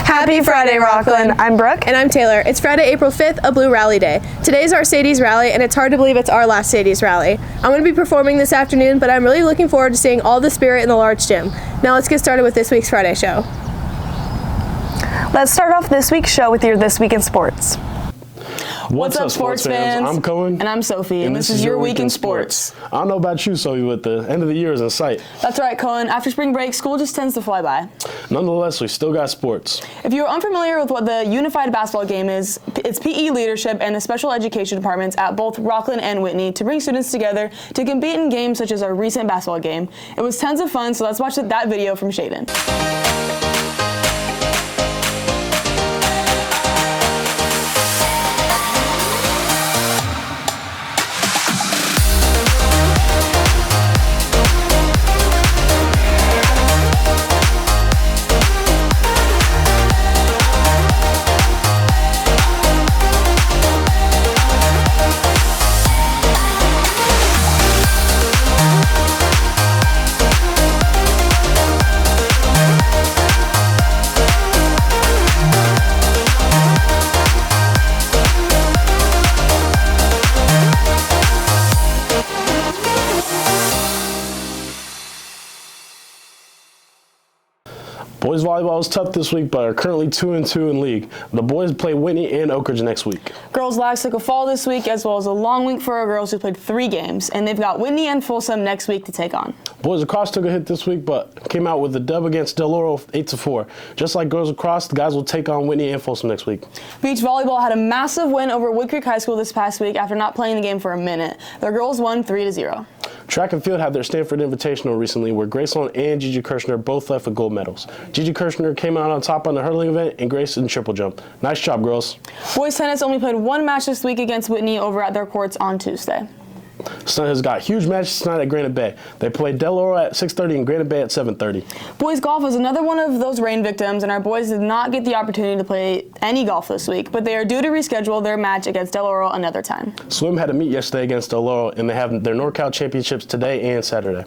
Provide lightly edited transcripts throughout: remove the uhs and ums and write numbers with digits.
Happy Friday, Rockland. I'm Brooke. And I'm Taylor. It's Friday, April 5th, a Blue Rally Day. Today's our Sadie's Rally, and it's hard to believe it's our last Sadie's Rally. I'm going to be performing this afternoon, but I'm really looking forward to seeing all the spirit in the large gym. Now let's get started with this week's Friday show. Let's start off this week's show with your This Week in Sports. What's up, sports fans? I'm Cohen. And I'm Sophie, and this is your week in sports. I don't know about you, Sophie, but the end of the year is in sight. That's right, Cohen. After spring break, school just tends to fly by. Nonetheless, we still got sports. If you're unfamiliar with what the unified basketball game is, it's PE leadership and the special education departments at both Rockland and Whitney to bring students together to compete in games such as our recent basketball game. It was tons of fun, so let's watch that video from Shaden. Boys volleyball was tough this week, but are currently 2-2 in league. The boys play Whitney and Oak Ridge next week. Girls lags took a fall this week, as well as a long week for our girls who played 3 games, and they've got Whitney and Folsom next week to take on. Boys lacrosse took a hit this week, but came out with a dub against Del Oro 8-4. Just like girls lacrosse, the guys will take on Whitney and Folsom next week. Beach volleyball had a massive win over Wood Creek High School this past week after not playing the game for a minute. Their girls won 3-0. Track and field had their Stanford Invitational recently, where Gracelyn and Gigi Kirshner both left with gold medals. Gigi Kirshner came out on top on the hurdling event, and Grace in triple jump. Nice job, girls. Boys tennis only played 1 match this week against Whitney over at their courts on Tuesday. Sun has got huge matches tonight at Granite Bay. They play Del Oro at 6:30 and Granite Bay at 7:30. Boys golf is another one of those rain victims, and our boys did not get the opportunity to play any golf this week, but they are due to reschedule their match against Del Oro another time. Swim had a meet yesterday against Del Oro, and they have their NorCal championships today and Saturday.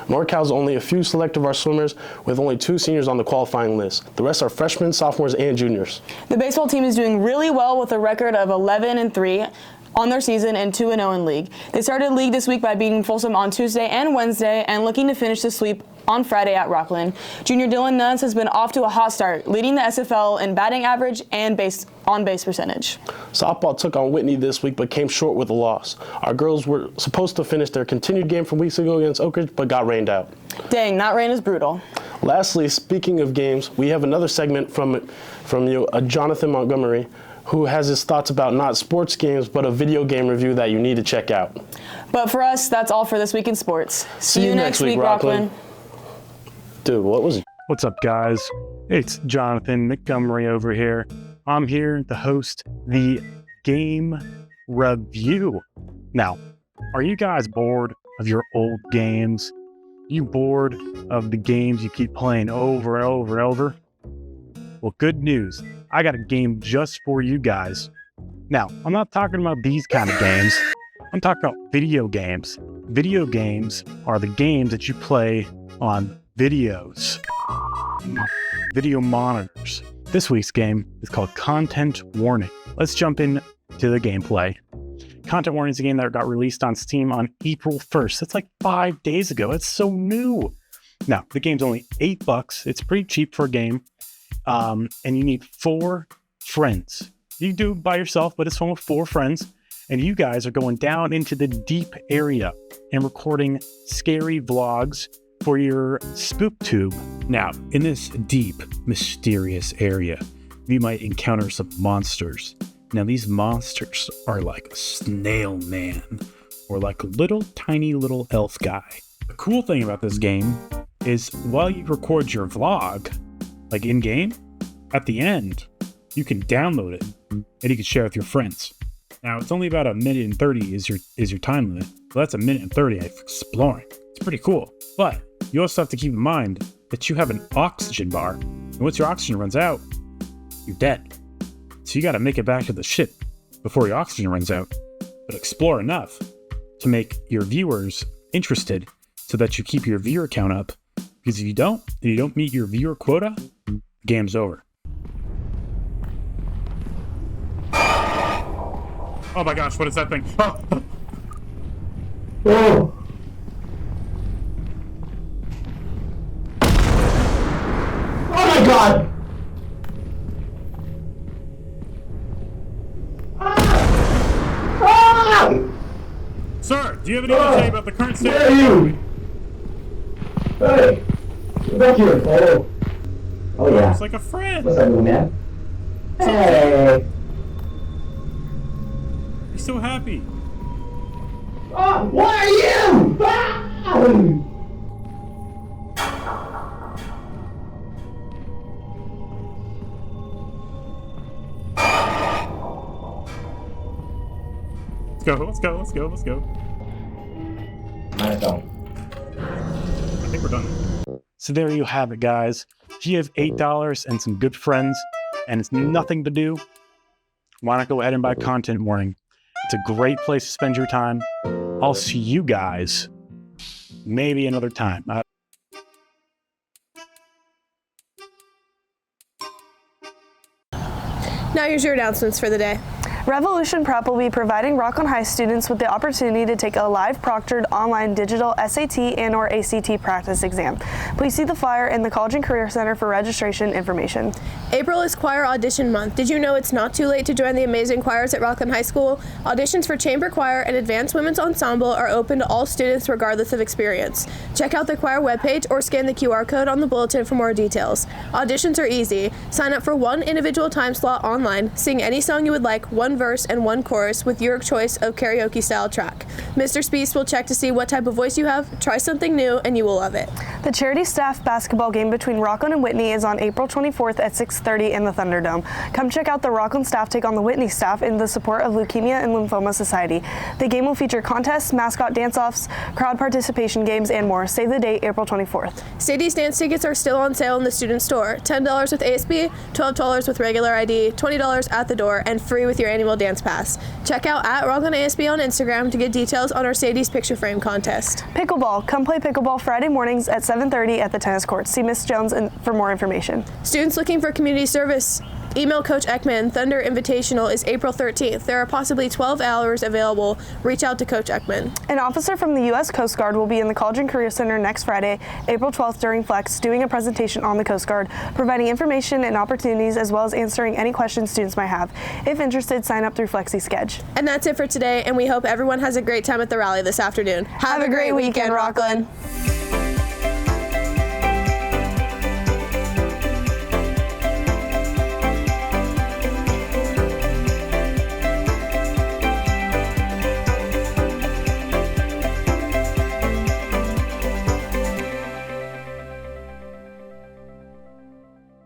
NorCal's only a few select of our swimmers, with only 2 seniors on the qualifying list. The rest are freshmen, sophomores, and juniors. The baseball team is doing really well with a record of 11-3 on their season and 2-0 in league. They started league this week by beating Folsom on Tuesday and Wednesday and looking to finish the sweep on Friday at Rockland. Junior Dylan Nuns has been off to a hot start, leading the SFL in batting average and on-base percentage. Softball took on Whitney this week but came short with a loss. Our girls were supposed to finish their continued game from weeks ago against Oak Ridge but got rained out. Dang, that rain is brutal. Lastly, speaking of games, we have another segment from Jonathan Montgomery, who has his thoughts about not sports games, but a video game review that you need to check out. But for us, that's all for this week in sports. See you next week, Rockland. Dude, what was it? What's up, guys? It's Jonathan Montgomery over here. I'm here to host the game review. Now, are you guys bored of your old games? You bored of the games you keep playing over and over and over? Well, good news. I got a game just for you guys. Now, I'm not talking about these kind of games. I'm talking about video games. Video games are the games that you play on videos, video monitors. This week's game is called Content Warning. Let's jump into the gameplay. Content Warning is a game that got released on Steam on April 1st. That's like 5 days ago. It's so new. Now, the game's only $8. It's pretty cheap for a game. And you need 4 friends. You can do it by yourself, but it's fun with 4 friends. And you guys are going down into the deep area and recording scary vlogs for your SpookTube. Now, in this deep, mysterious area, you might encounter some monsters. Now, these monsters are like a snail man or like a little tiny little elf guy. The cool thing about this game is while you record your vlog, like in-game, at the end, you can download it and you can share with your friends. Now, it's only about 1:30 is your time limit. So that's 1:30 of exploring. It's pretty cool. But you also have to keep in mind that you have an oxygen bar. And once your oxygen runs out, you're dead. So you got to make it back to the ship before your oxygen runs out. But explore enough to make your viewers interested so that you keep your viewer count up. Because if you don't meet your viewer quota, the game's over. Oh my gosh, what is that thing? Oh! Oh my god! Ah! Sir, do you have anything to say about the current state? Where are you? Hey! Get back here! Oh! Oh yeah. It's like a friend. What's up, little man? Hey! He's so happy. Oh, what are you? Ah! Let's go. Let's go. I think we're done. So there you have it, guys. If you have $8 and some good friends and it's nothing to do, why not go ahead and buy Content Warning? It's a great place to spend your time. I'll see you guys maybe another time. Now here's your announcements for the day. Revolution Prep will be providing Rockland High students with the opportunity to take a live proctored online digital SAT and/or ACT practice exam. Please see the flyer in the College and Career Center for registration information. April is choir audition month. Did you know it's not too late to join the amazing choirs at Rockland High School? Auditions for chamber choir and advanced women's ensemble are open to all students regardless of experience. Check out the choir webpage or scan the QR code on the bulletin for more details. Auditions are easy. Sign up for one individual time slot online, sing any song you would like, one verse and one chorus with your choice of karaoke style track. Mr. Speast will check to see what type of voice you have, try something new, and you will love it. The charity staff basketball game between Rockland and Whitney is on April 24th at 6:30 in the Thunderdome. Come check out the Rockland staff take on the Whitney staff in the support of Leukemia and Lymphoma Society. The game will feature contests, mascot dance-offs, crowd participation games, and more. Save the date, April 24th. Sadie's dance tickets are still on sale in the student store. $10 with ASB, $12 with regular ID, $20 at the door, and free with your annual dance pass. Check out at Rockland ASB on Instagram to get details on our Sadie's picture frame contest. Pickleball. Come play pickleball Friday mornings at 7:30 at the tennis courts. See Miss Jones for more information. Students looking for community service, email Coach Ekman. Thunder Invitational is April 13th. There are possibly 12 hours available. Reach out to Coach Ekman. An officer from the U.S. Coast Guard will be in the College and Career Center next Friday, April 12th during Flex, doing a presentation on the Coast Guard, providing information and opportunities as well as answering any questions students might have. If interested, sign up through Flexi Sketch. And that's it for today, and we hope everyone has a great time at the rally this afternoon. Have a great weekend, Rockland.